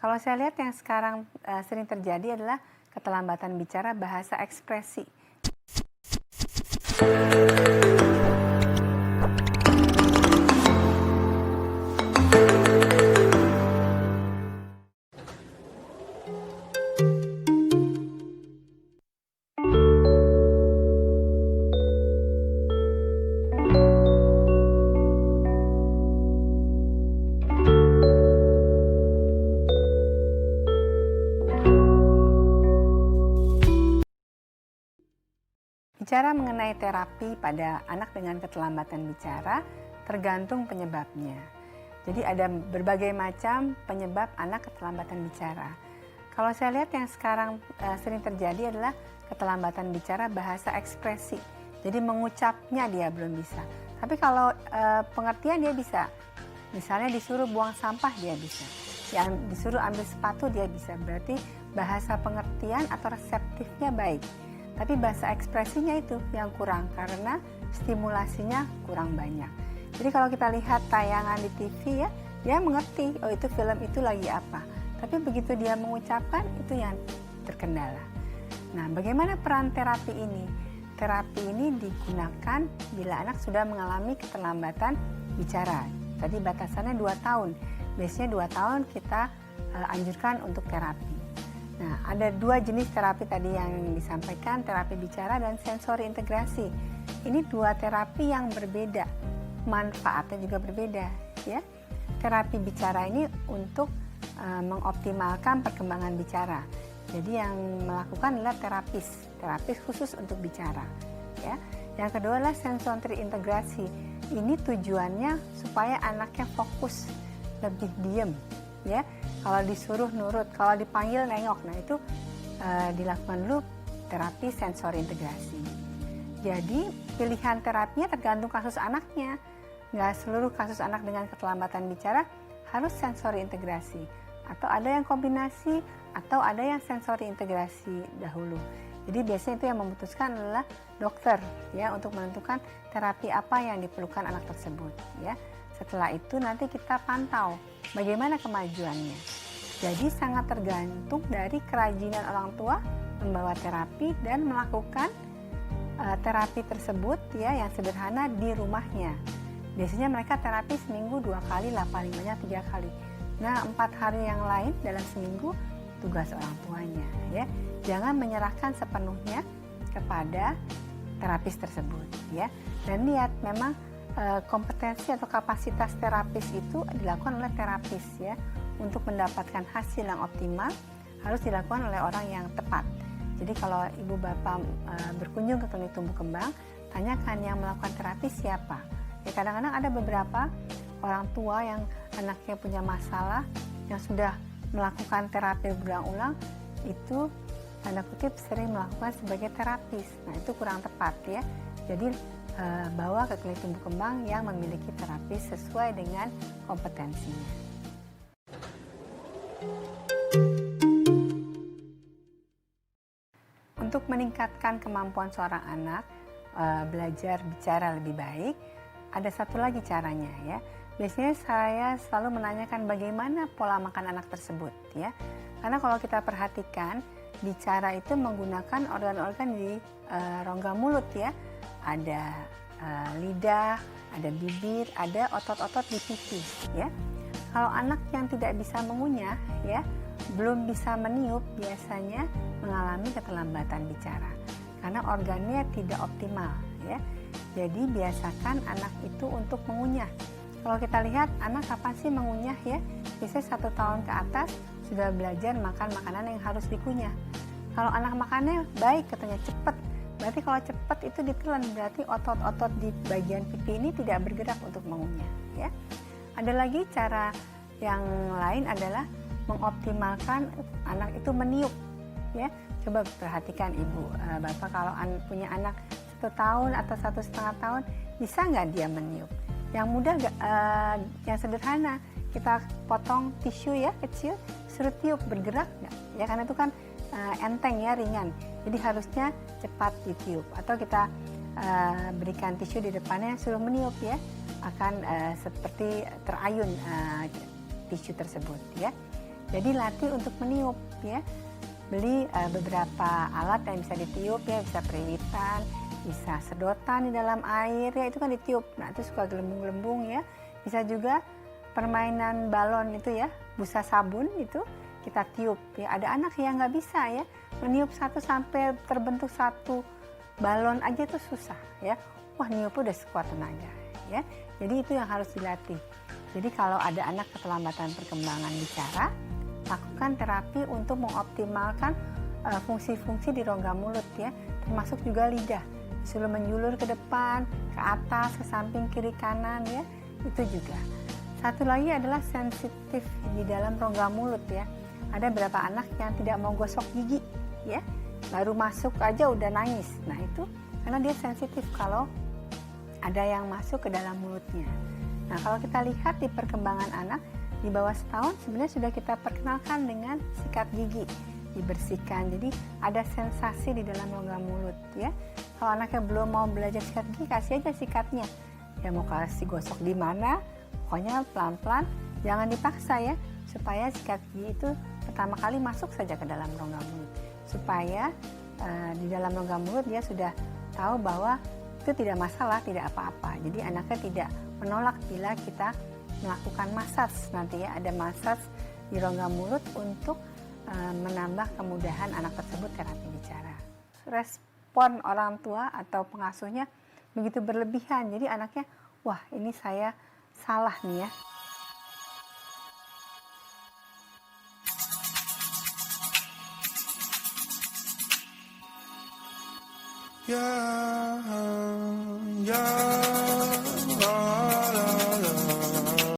Kalau saya lihat yang sekarang sering terjadi adalah keterlambatan bicara bahasa ekspresi. Bicara mengenai terapi pada anak dengan keterlambatan bicara tergantung penyebabnya. Jadi ada berbagai macam penyebab anak keterlambatan bicara. Kalau saya lihat yang sekarang sering terjadi adalah keterlambatan bicara bahasa ekspresi. Jadi mengucapnya dia belum bisa. Tapi kalau pengertian dia bisa. Misalnya disuruh buang sampah dia bisa. Yang disuruh ambil sepatu dia bisa. Berarti bahasa pengertian atau reseptifnya baik. Tapi bahasa ekspresinya itu yang kurang karena stimulasinya kurang banyak. Jadi kalau kita lihat tayangan di TV ya, dia mengerti, oh itu film itu lagi apa. Tapi begitu dia mengucapkan, itu yang terkendala. Nah, bagaimana peran terapi ini? Terapi ini digunakan bila anak sudah mengalami keterlambatan bicara. Tadi batasannya 2 tahun. Biasanya 2 tahun kita anjurkan untuk terapi. Nah, ada 2 jenis terapi tadi yang disampaikan, terapi bicara dan sensori integrasi. Ini 2 terapi yang berbeda, manfaatnya juga berbeda, ya. Terapi bicara ini untuk mengoptimalkan perkembangan bicara. Jadi yang melakukan adalah terapis khusus untuk bicara, ya. Yang kedua adalah sensori integrasi. Ini tujuannya supaya anaknya fokus, lebih diem, ya. Kalau disuruh nurut, kalau dipanggil nengok. Nah itu dilakukan dulu terapi sensori integrasi. Jadi pilihan terapinya tergantung kasus anaknya. Nggak seluruh kasus anak dengan keterlambatan bicara harus sensori integrasi. Atau ada yang kombinasi, atau ada yang sensori integrasi dahulu. Jadi biasanya itu yang memutuskan adalah dokter, ya, untuk menentukan terapi apa yang diperlukan anak tersebut, ya. Setelah itu nanti kita pantau bagaimana kemajuannya. Jadi sangat tergantung dari kerajinan orang tua membawa terapi dan melakukan terapi tersebut, ya, yang sederhana di rumahnya. Biasanya mereka terapi seminggu 2 kali lah, paling banyak 3 kali. Nah 4 hari yang lain dalam seminggu tugas orang tuanya, ya. Jangan menyerahkan sepenuhnya kepada terapis tersebut, ya. Dan lihat memang kompetensi atau kapasitas terapis itu dilakukan oleh terapis, ya. Untuk mendapatkan hasil yang optimal harus dilakukan oleh orang yang tepat. Jadi kalau ibu bapak berkunjung ke klinik tumbuh kembang, tanyakan yang melakukan terapi siapa. Ya, kadang-kadang ada beberapa orang tua yang anaknya punya masalah yang sudah melakukan terapi berulang-ulang, itu tanda kutip sering melakukan sebagai terapis. Nah itu kurang tepat, ya. Jadi bawa ke klinik tumbuh kembang yang memiliki terapis sesuai dengan kompetensinya. Untuk meningkatkan kemampuan seorang anak belajar bicara lebih baik, ada satu lagi caranya, ya. Biasanya saya selalu menanyakan bagaimana pola makan anak tersebut, ya. Karena kalau kita perhatikan, bicara itu menggunakan organ-organ di rongga mulut, ya. Ada lidah, ada bibir, ada otot-otot di pipi, ya. Kalau anak yang tidak bisa mengunyah, ya, belum bisa meniup, biasanya mengalami keterlambatan bicara karena organnya tidak optimal, ya. Jadi biasakan anak itu untuk mengunyah. Kalau kita lihat anak kapan sih mengunyah, ya? Biasanya 1 tahun ke atas sudah belajar makan makanan yang harus dikunyah. Kalau anak makannya baik, katanya cepat. Berarti kalau cepat itu ditelan, berarti otot-otot di bagian pipi ini tidak bergerak untuk mengunyah, ya. Ada lagi cara yang lain adalah mengoptimalkan anak itu meniup, ya. Coba perhatikan ibu bapak, kalau punya anak 1 tahun atau 1,5 tahun, bisa nggak dia meniup? Yang mudah yang sederhana, kita potong tisu, ya, kecil, suruh tiup, bergerak nggak? Ya, karena itu kan enteng, ya, ringan. Jadi harusnya cepat ditiup. Atau kita berikan tisu di depannya, suruh meniup, ya, akan seperti terayun tisu tersebut, ya. Jadi latih untuk meniup ya. Beli beberapa alat yang bisa ditiup ya, bisa periwitan, bisa sedotan di dalam air ya, itu kan ditiup. Nah itu suka gelembung-gelembung ya. Bisa juga permainan balon itu ya, busa sabun itu kita tiup ya. Ada anak yang nggak bisa ya, meniup satu sampai terbentuk satu balon aja itu susah ya. Wah niup udah sekuat tenaga ya. Jadi itu yang harus dilatih. Jadi kalau ada anak keterlambatan perkembangan bicara, lakukan terapi untuk mengoptimalkan fungsi-fungsi di rongga mulut ya, termasuk juga lidah. Disuruh menjulur ke depan, ke atas, ke samping, kiri, kanan ya, itu juga. Satu lagi adalah sensitif di dalam rongga mulut ya. Ada beberapa anak yang tidak mau gosok gigi ya, baru masuk aja udah nangis. Nah itu karena dia sensitif kalau ada yang masuk ke dalam mulutnya. Nah kalau kita lihat di perkembangan anak, di bawah setahun sebenarnya sudah kita perkenalkan dengan sikat gigi, dibersihkan. Jadi ada sensasi di dalam rongga mulut ya. Kalau anaknya belum mau belajar sikat gigi, kasih aja sikatnya. Ya mau kasih gosok di mana, pokoknya pelan-pelan, jangan dipaksa ya. Supaya sikat gigi itu pertama kali masuk saja ke dalam rongga mulut. Supaya di dalam rongga mulut dia sudah tahu bahwa itu tidak masalah, tidak apa-apa. Jadi anaknya tidak menolak bila kita melakukan massage nanti ya, ada massage di rongga mulut untuk menambah kemudahan anak tersebut terapi bicara. Respon orang tua atau pengasuhnya begitu berlebihan, jadi anaknya, wah ini saya salah nih ya. Yeah.